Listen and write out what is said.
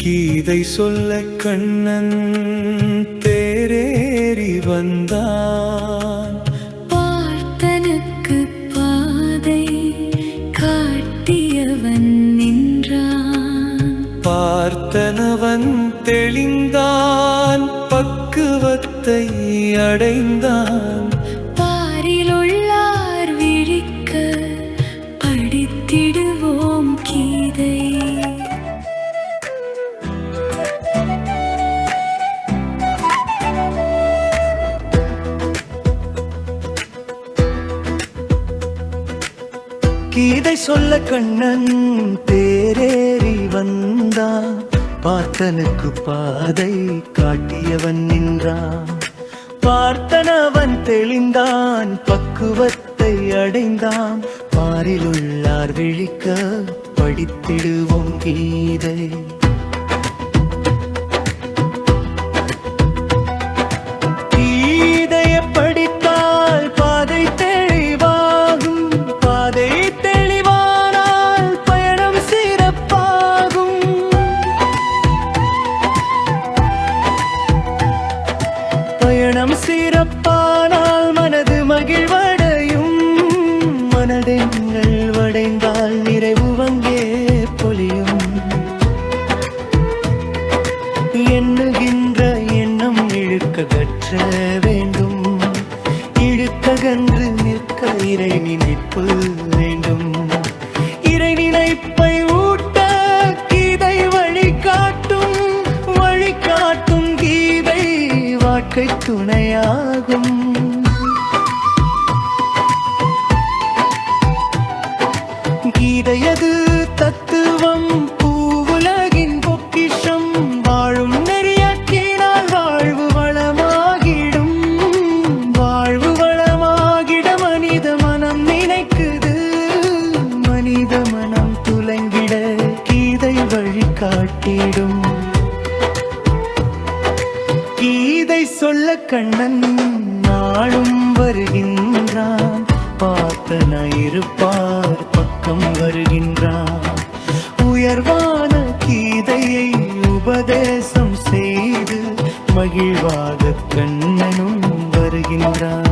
கீதை சொல்ல கண்ணன் தேரேறி வந்தான். பார்த்தனுக்கு பாதை காட்டியவன் நின்றான். பார்த்தனவன் தெளிந்தான், பக்குவத்தை அடைந்தான். பாரிலுள்ளார் விழிக்க படித்திடுவோம் கீதை. கீதை சொல்ல கண்ணன் தேரேறி வந்தான். பார்த்தனுக்கு பாதை காட்டியவன் நின்றான். பார்த்தனவன் தெளிந்தான், பக்குவத்தை அடைந்தான். பாரிலுள்ளார் விழிக்க படித்திடுவோம் கீதை. பயணம் சிறப்பானால் மனது மகிழ்வடையும். மனதெங்கள் வடைந்தால் நிறைவு அங்கே பொலியும். எண்ணுகின்ற எண்ணம் இழுக்க கற்ற வேண்டும். இழுக்ககன்று நிற்க இறை நினைப்பு வேண்டும். இறை நினைப்பை ஊட்ட கீதை வழிகாட்டும். வழிகாட்டும் கீதை வாழ்க்கை துணையாகும். கீதையது தத்துவம், பூவுலகின் பொக்கிஷம். வாழும் நெறியாக்கினால் வாழ்வு வளமாகிடும். வாழ்வு வளமாகிட மனித மனம் நினைக்குது. மனித மனம் துலங்கிட கீதை வழிகாட்டிடும். கீதை சொல்ல கண்ணன் நாளும் வருகின்றான். பார்த்தனாயிருப்பார் பக்கம் வருகின்றான். உயர்வான கீதையை உபதேசம் செய்து மகிழ்வாக கண்ணனும் வருகின்றான்.